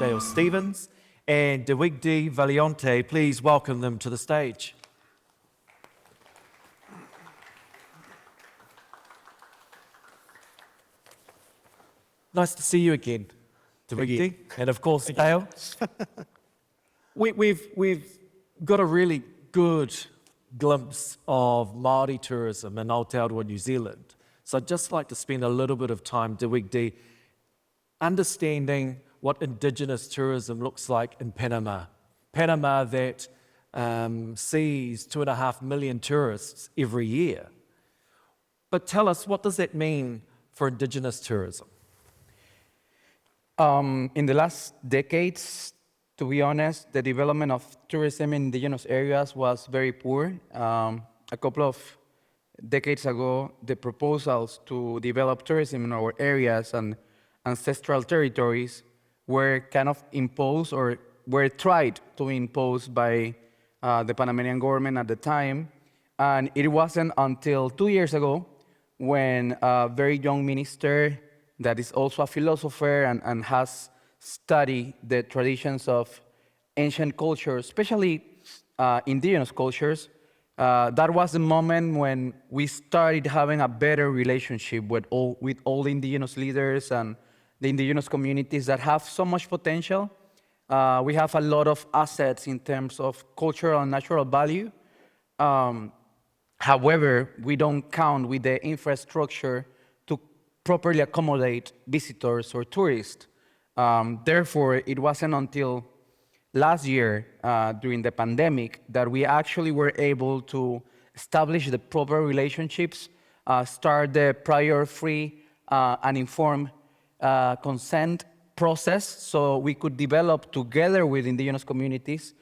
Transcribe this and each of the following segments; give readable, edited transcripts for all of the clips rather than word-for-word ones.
Dale Stevens and Diwigdi Valiente. Please welcome them to the stage. Nice to see you again, Diwigdi, and of course Dale. We've got a really good glimpse of Māori tourism in Aotearoa, New Zealand. So I'd just like to spend a little bit of time, Diwigdi, understanding what Indigenous tourism looks like in Panama. Panama that sees 2.5 million tourists every year. But tell us, what does that mean for Indigenous tourism? In the last decades, to be honest, the development of tourism in indigenous areas was very poor. A couple of decades ago, the proposals to develop tourism in our areas and ancestral territories were kind of imposed or were tried to impose by the Panamanian government at the time. And it wasn't until 2 years ago when a very young minister that is also a philosopher and has studied the traditions of ancient cultures, especially indigenous cultures, that was the moment when we started having a better relationship with all the indigenous leaders and the indigenous communities that have so much potential. We have a lot of assets in terms of cultural and natural value. However, we don't count with the infrastructure to properly accommodate visitors or tourists. Therefore, it wasn't until last year, during the pandemic, that we actually were able to establish the proper relationships, start the prior free and informed consent process so we could develop together with indigenous communities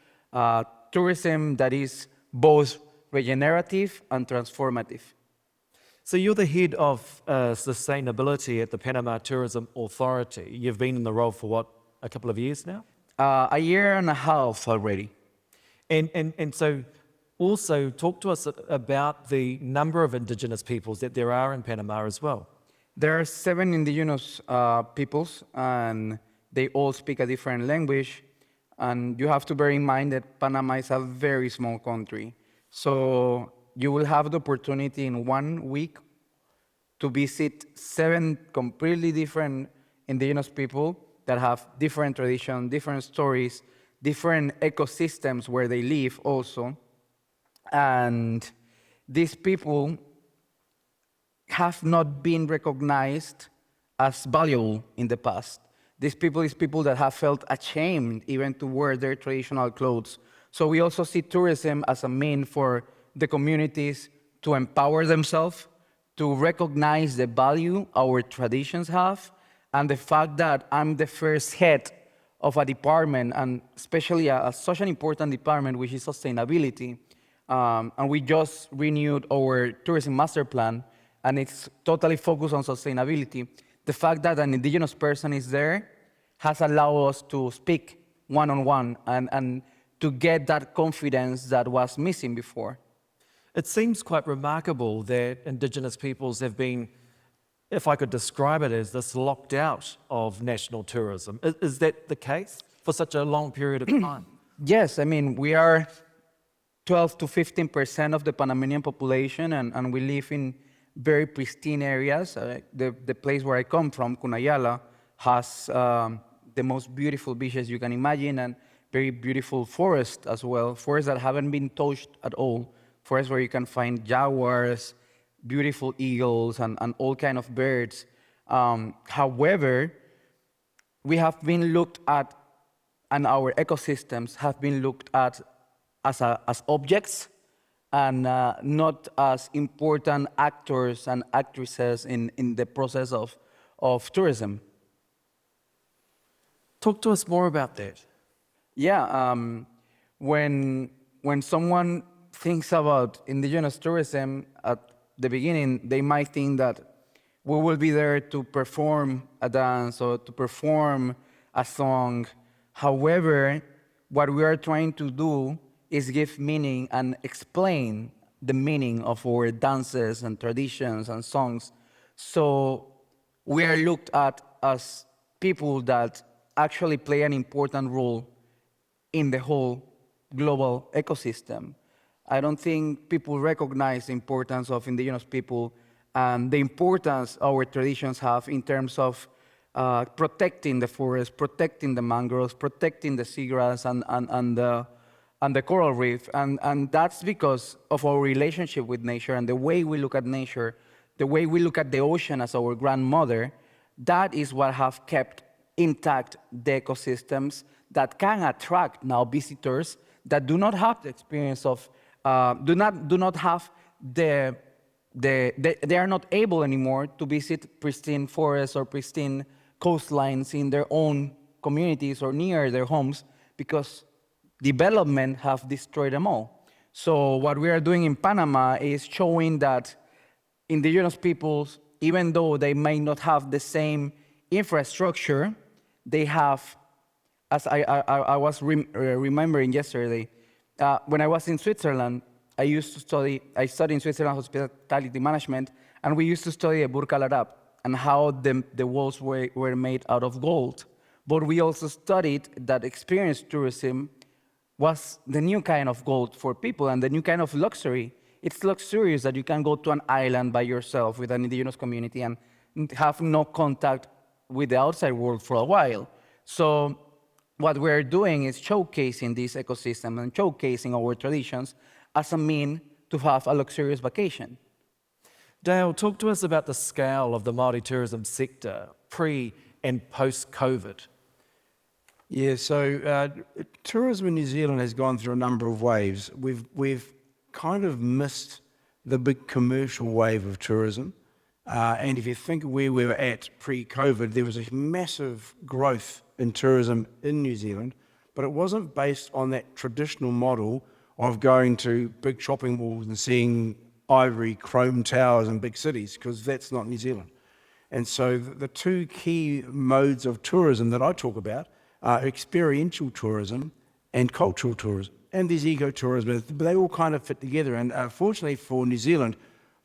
tourism that is both regenerative and transformative. So you're the head of sustainability at the Panama Tourism Authority. You've been in the role for what, a couple of years now? A year and a half already. And so also talk to us about the number of indigenous peoples that there are in Panama as well. There are 7 indigenous peoples, and they all speak a different language. And you have to bear in mind that Panama is a very small country. So you will have the opportunity in 1 week to visit 7 completely different indigenous people that have different traditions, different stories, different ecosystems where they live also. And these people have not been recognized as valuable in the past. These people is people that have felt ashamed even to wear their traditional clothes. So we also see tourism as a mean for the communities to empower themselves, to recognize the value our traditions have, and the fact that I'm the first head of a department, and especially such an important department, which is sustainability. And we just renewed our tourism master plan, and it's totally focused on sustainability. The fact that an indigenous person is there has allowed us to speak one-on-one and to get that confidence that was missing before. It seems quite remarkable that indigenous peoples have been, if I could describe it as this, locked out of national tourism. Is that the case for such a long period of time? Yes, I mean, we are 12 to 15% of the Panamanian population, and we live in very pristine areas. The place where I come from, Cunayala, has the most beautiful beaches you can imagine, and very beautiful forests as well, forests that haven't been touched at all, forests where you can find jaguars, beautiful eagles, and all kinds of birds. However, we have been looked at, and our ecosystems have been looked at as objects, and not as important actors and actresses in the process of tourism. Talk to us more about that. Yeah, when someone thinks about indigenous tourism, at the beginning, they might think that we will be there to perform a dance or to perform a song. However, what we are trying to do is give meaning and explain the meaning of our dances and traditions and songs. So we are looked at as people that actually play an important role in the whole global ecosystem. I don't think people recognize the importance of indigenous people and the importance our traditions have in terms of protecting the forest, protecting the mangroves, protecting the seagrass and the coral reef. And that's because of our relationship with nature and the way we look at nature, the way we look at the ocean as our grandmother. That is what have kept intact the ecosystems that can attract now visitors that do not have the experience of, do not have they are not able anymore to visit pristine forests or pristine coastlines in their own communities or near their homes because development have destroyed them all. So what we are doing in Panama is showing that indigenous peoples, even though they may not have the same infrastructure, they have, as I was remembering yesterday, when I was in Switzerland, I studied in Switzerland hospitality management, and we used to study the Burj Al Arab and how the walls were made out of gold. But we also studied that experience tourism was the new kind of gold for people and the new kind of luxury. It's luxurious that you can go to an island by yourself with an indigenous community and have no contact with the outside world for a while. So what we're doing is showcasing this ecosystem and showcasing our traditions as a mean to have a luxurious vacation. Dale, talk to us about the scale of the Māori tourism sector pre and post-COVID. Yeah, so tourism in New Zealand has gone through a number of waves. We've kind of missed the big commercial wave of tourism. And if you think of where we were at pre-COVID, there was a massive growth in tourism in New Zealand, but it wasn't based on that traditional model of going to big shopping malls and seeing ivory chrome towers in big cities, because that's not New Zealand. And so the two key modes of tourism that I talk about are experiential tourism and cultural tourism. And there's ecotourism, but they all kind of fit together. And fortunately for New Zealand,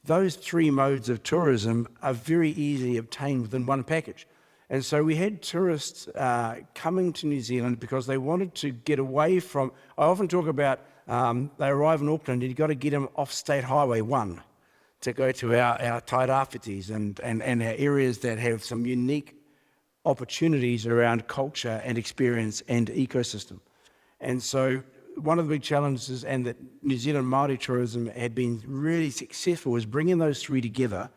those three modes of tourism are very easily obtained within one package. And so we had tourists coming to New Zealand because they wanted to get away from, I often talk about they arrive in Auckland and you've got to get them off State Highway 1 to go to our tairāwhitis and our areas that have some unique opportunities around culture and experience and ecosystem. And so one of the big challenges, and that New Zealand Māori tourism had been really successful, was bringing those three together,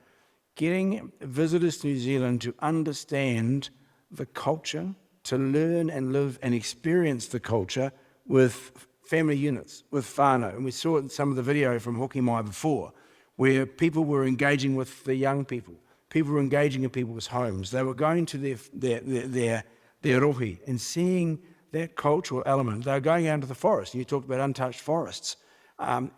getting visitors to New Zealand to understand the culture, to learn and live and experience the culture with family units, with whānau. And we saw it in some of the video from Hoki Mai before, where people were engaging with the young people. People were engaging in people's homes. They were going to their rohi and seeing that cultural element. They were going out into the forest. You talked about untouched forests. And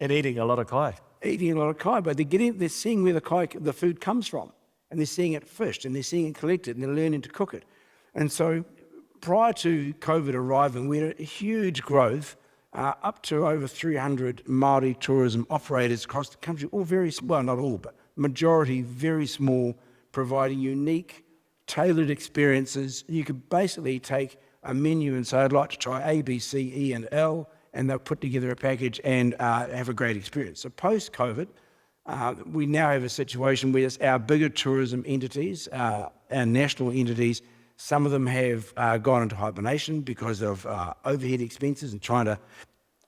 eating a lot of kai. Eating a lot of kai, but they're seeing where the food comes from, and they're seeing it fished, and they're seeing it collected, and they're learning to cook it. And so prior to COVID arriving, we had a huge growth, up to over 300 Māori tourism operators across the country, all very, well, not all, but majority very small, providing unique, tailored experiences. You could basically take a menu and say, I'd like to try A, B, C, E, and L, and they'll put together a package and have a great experience. So post-COVID, we now have a situation where our bigger tourism entities, our national entities, some of them have gone into hibernation because of overhead expenses and trying to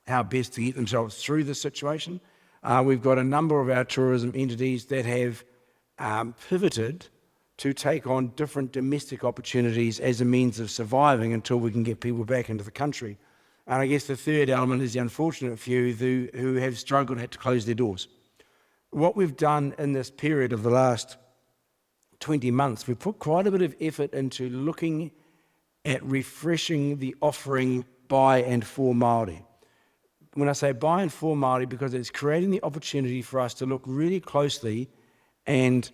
how best to get themselves through this situation. We've got a number of our tourism entities that have pivoted to take on different domestic opportunities as a means of surviving until we can get people back into the country. And I guess the third element is the unfortunate few who have struggled and had to close their doors. What we've done in this period of the last 20 months, we've put quite a bit of effort into looking at refreshing the offering by and for Māori. When I say by and for Māori, because it's creating the opportunity for us to look really closely, and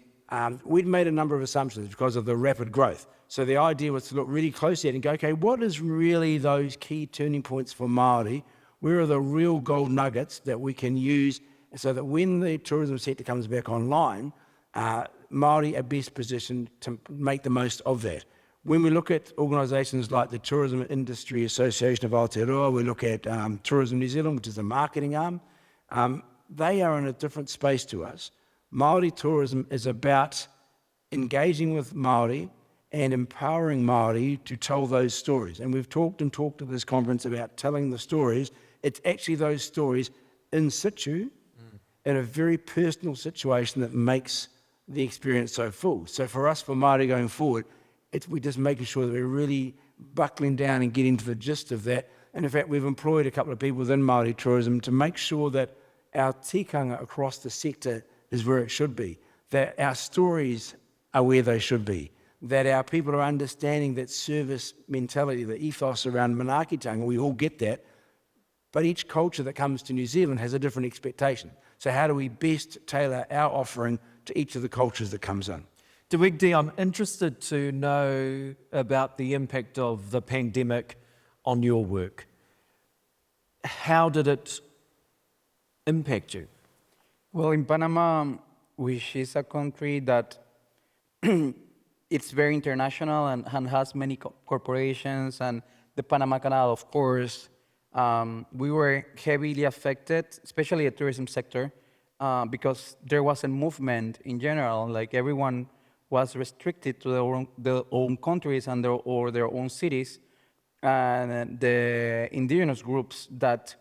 we'd made a number of assumptions because of the rapid growth. So the idea was to look really closely at it and go, okay, what is really those key turning points for Māori? Where are the real gold nuggets that we can use so that when the tourism sector comes back online, Māori are best positioned to make the most of that. when we look at organisations like the Tourism Industry Association of Aotearoa, we look at Tourism New Zealand, which is the marketing arm, they are in a different space to us. Māori tourism is about engaging with Māori and empowering Māori to tell those stories. And we've talked at this conference about telling the stories. It's actually those stories in situ, in a very personal situation that makes the experience so full. So for us, for Māori going forward, we're just making sure that we're really buckling down and getting to the gist of that. And in fact, we've employed a couple of people within Māori tourism to make sure that our tikanga across the sector is where it should be, that our stories are where they should be, that our people are understanding that service mentality, the ethos around manaakitanga, we all get that, but each culture that comes to New Zealand has a different expectation. So how do we best tailor our offering to each of the cultures that comes in? Diwigdi, I'm interested to know about the impact of the pandemic on your work. How did it impact you? Well, in Panama, which is a country that it's very international and has many corporations, and the Panama Canal, of course, we were heavily affected, especially the tourism sector, because there was a movement in general, like everyone was restricted to their own countries and their own cities, and the indigenous groups that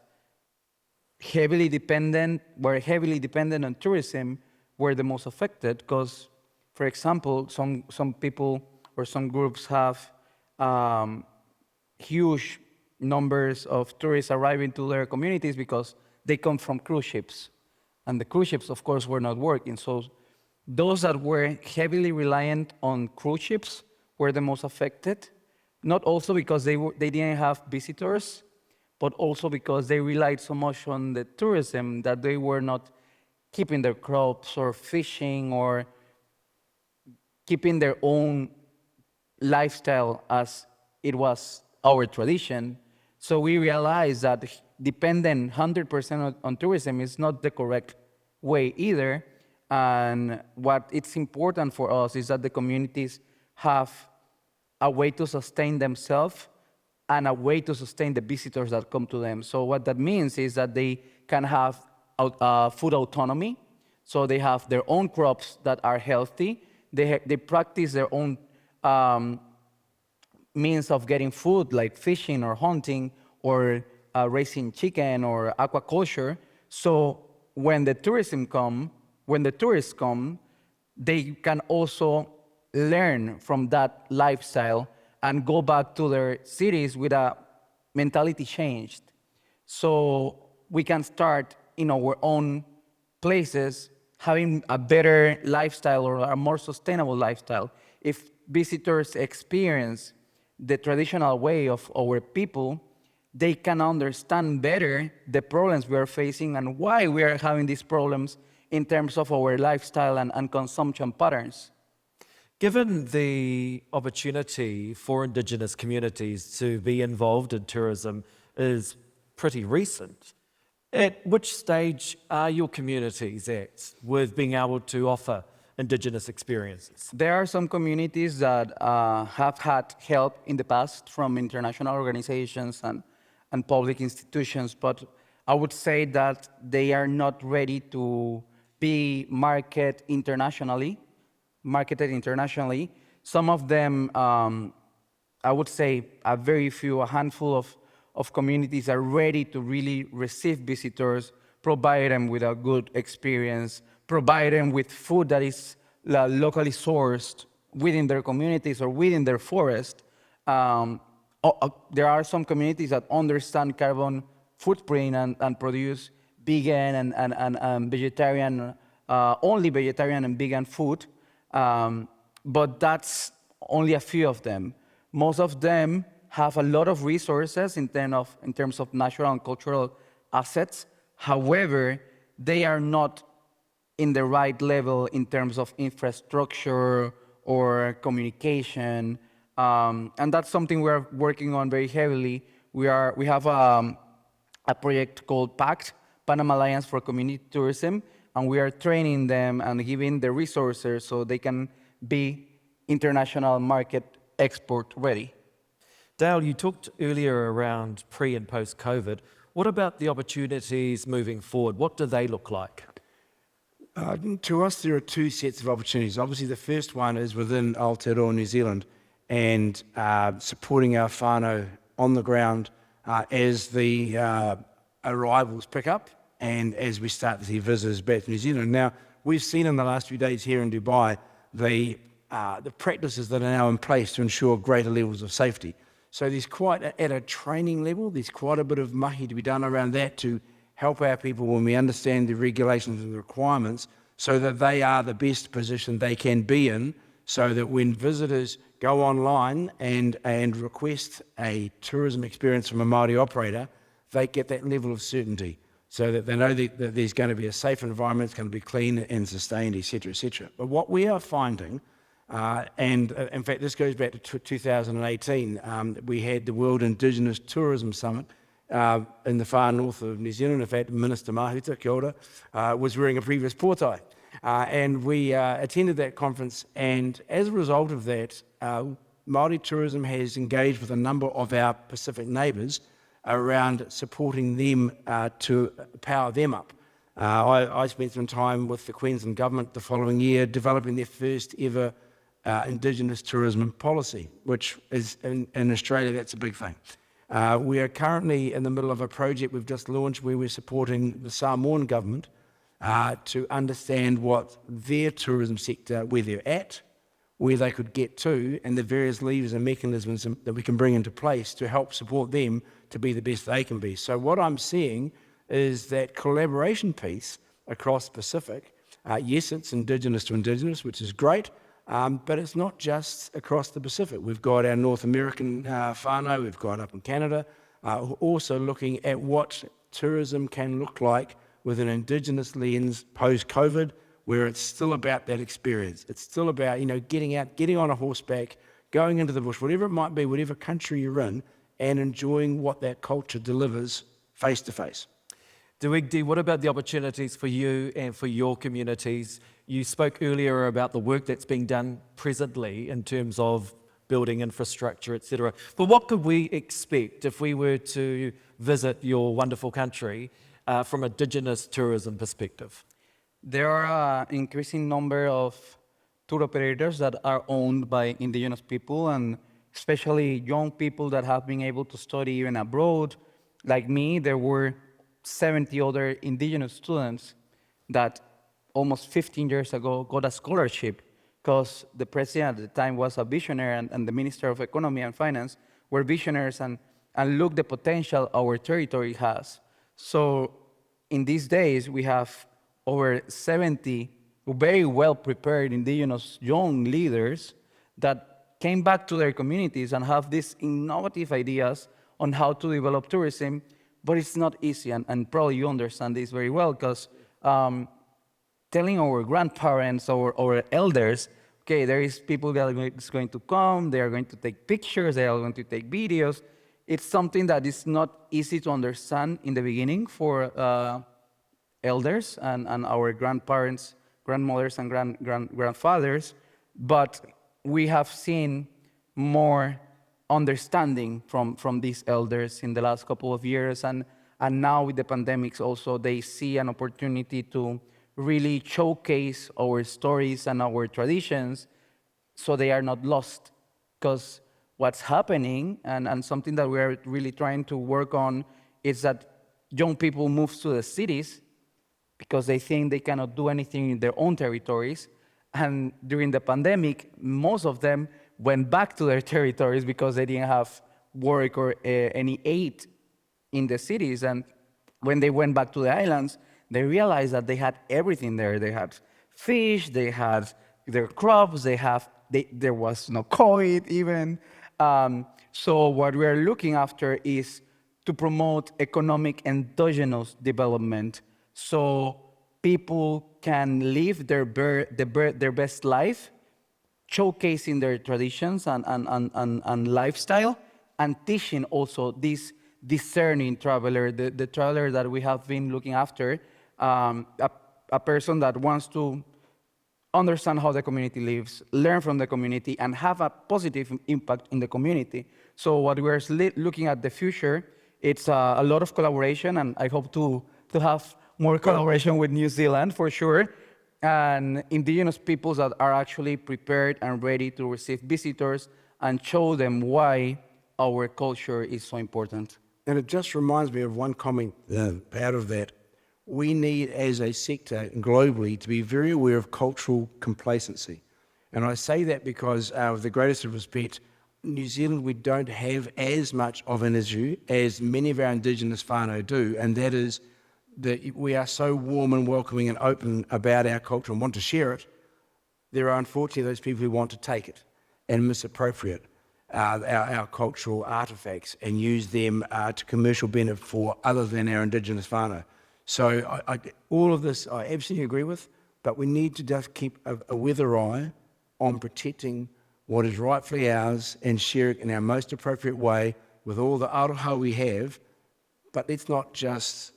were heavily dependent on tourism were the most affected because, for example, some people or some groups have huge numbers of tourists arriving to their communities because they come from cruise ships. And the cruise ships, of course, were not working. So those that were heavily reliant on cruise ships were the most affected, not also because they didn't have visitors, but also because they relied so much on the tourism that they were not keeping their crops or fishing or keeping their own lifestyle as it was our tradition. So we realized that depending 100% on tourism is not the correct way either. And what it's important for us is that the communities have a way to sustain themselves and a way to sustain the visitors that come to them. So what that means is that they can have food autonomy. So they have their own crops that are healthy. They practice their own means of getting food, like fishing or hunting or raising chicken or aquaculture. So when the tourists come, they can also learn from that lifestyle and go back to their cities with a mentality changed. So we can start in our own places having a better lifestyle or a more sustainable lifestyle. If visitors experience the traditional way of our people, they can understand better the problems we are facing and why we are having these problems in terms of our lifestyle and consumption patterns. Given the opportunity for Indigenous communities to be involved in tourism is pretty recent, at which stage are your communities at with being able to offer Indigenous experiences? There are some communities that have had help in the past from international organizations and public institutions, but I would say that they are not ready to be marketed internationally. Some of them, I would say a handful of communities are ready to really receive visitors, provide them with a good experience, provide them with food that is locally sourced within their communities or within their forest. There are some communities that understand carbon footprint and produce vegan and vegetarian, only vegetarian and vegan food. But that's only a few of them. Most of them have a lot of resources in terms of natural and cultural assets. However, they are not in the right level in terms of infrastructure or communication. And that's something we're working on very heavily. We have a project called PACT, Panama Alliance for Community Tourism, and we are training them and giving the resources so they can be international market export ready. Dale, you talked earlier around pre and post COVID. What about the opportunities moving forward? What do they look like? To us, there are two sets of opportunities. Obviously, the first one is within Aotearoa New Zealand and supporting our whānau on the ground as the arrivals pick up and as we start to see visitors back to New Zealand. Now, we've seen in the last few days here in Dubai the practices that are now in place to ensure greater levels of safety. So there's quite, at a training level, there's quite a bit of mahi to be done around that to help our people when we understand the regulations and the requirements so that they are the best position they can be in, so that when visitors go online and request a tourism experience from a Māori operator, they get that level of certainty so that they know that there's going to be a safe environment, it's going to be clean and sustained, etc., etc. But what we are finding, and in fact this goes back to 2018, we had the World Indigenous Tourism Summit in the far north of New Zealand. In fact, Minister Mahuta, kia ora, was wearing a previous pōtai. And we attended that conference, and as a result of that, Māori tourism has engaged with a number of our Pacific neighbours around supporting them to power them up. I spent some time with the Queensland Government the following year developing their first ever Indigenous tourism policy, which is in Australia, that's a big thing. We are currently in the middle of a project we've just launched where we're supporting the Samoan government to understand what their tourism sector, where they're at, where they could get to, and the various levers and mechanisms that we can bring into place to help support them to be the best they can be. So what I'm seeing is that collaboration piece across Pacific. Yes, it's Indigenous to Indigenous, which is great, but it's not just across the Pacific. We've got our North American whānau, we've got up in Canada, also looking at what tourism can look like with an Indigenous lens post-COVID, where it's still about that experience. It's still about, getting out, getting on a horseback, going into the bush, whatever it might be, whatever country you're in, and enjoying what that culture delivers face to face. Diwigdi, what about the opportunities for you and for your communities? You spoke earlier about the work that's being done presently in terms of building infrastructure, etc. But what could we expect if we were to visit your wonderful country from an Indigenous tourism perspective? There are an increasing number of tour operators that are owned by Indigenous people, and especially young people that have been able to study even abroad. Like me, there were 70 other Indigenous students that almost 15 years ago got a scholarship because the president at the time was a visionary and the Minister of Economy and Finance were visionaries and look the potential our territory has. So in these days, we have over 70 very well-prepared Indigenous young leaders that came back to their communities and have these innovative ideas on how to develop tourism, but it's not easy, and probably you understand this very well, because telling our grandparents or our elders, okay, there is people that are going to come, they are going to take pictures, they are going to take videos. It's something that is not easy to understand in the beginning for elders and our grandparents, grandmothers, and grandfathers, but we have seen more understanding from these elders in the last couple of years, and now with the pandemics also, they see an opportunity to really showcase our stories and our traditions so they are not lost. Because what's happening, and something that we're really trying to work on, is that young people move to the cities because they think they cannot do anything in their own territories. And during the pandemic, most of them went back to their territories because they didn't have work or any aid in the cities. And when they went back to the islands, they realized that they had everything there. They had fish, they had their crops, there was no COVID even. So what we are looking after is to promote economic endogenous development, so people can live their best life, showcasing their traditions and lifestyle, and teaching also this discerning traveler, the traveler that we have been looking after, a person that wants to understand how the community lives, learn from the community, and have a positive impact in the community. So what we're looking at the future, it's a lot of collaboration, and I hope to have more collaboration with New Zealand for sure, and indigenous peoples that are actually prepared and ready to receive visitors and show them why our culture is so important. And it just reminds me of one comment out of that. We need, as a sector globally, to be very aware of cultural complacency. And I say that because, with the greatest of respect, New Zealand, we don't have as much of an issue as many of our Indigenous whānau do, and that is that we are so warm and welcoming and open about our culture and want to share it. There are unfortunately those people who want to take it and misappropriate our cultural artefacts and use them to commercial benefit for other than our Indigenous whānau. So all of this I absolutely agree with, but we need to just keep a weather eye on protecting what is rightfully ours and share it in our most appropriate way with all the aroha we have, but let's not just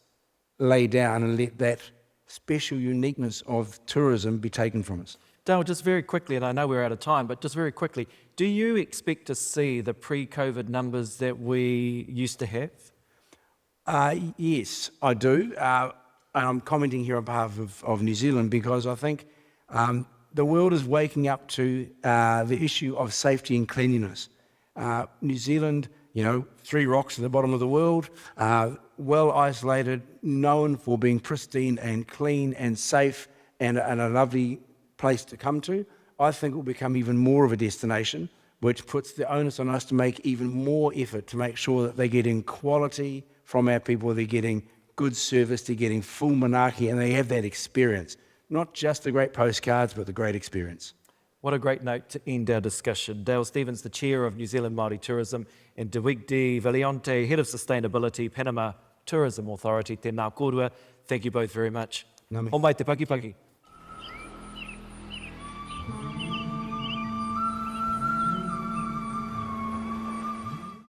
lay down and let that special uniqueness of tourism be taken from us. Dale, just very quickly, and I know we're out of time, but just very quickly, do you expect to see the pre-COVID numbers that we used to have? Yes, I do. And I'm commenting here on behalf of New Zealand because I think the world is waking up to the issue of safety and cleanliness. New Zealand, 3 rocks at the bottom of the world, well isolated, known for being pristine and clean and safe and a lovely place to come to. I think it will become even more of a destination, which puts the onus on us to make even more effort to make sure that they're getting quality from our people, they're getting good service, they're getting full manaaki, and they have that experience. Not just the great postcards, but the great experience. What a great note to end our discussion. Dale Stevens, the Chair of New Zealand Māori Tourism, and Diwigdi Valiente, Head of Sustainability, Panama Tourism Authority. Tēnā kōrua. Thank you both very much. Ngā mihi. O mai te paki paki.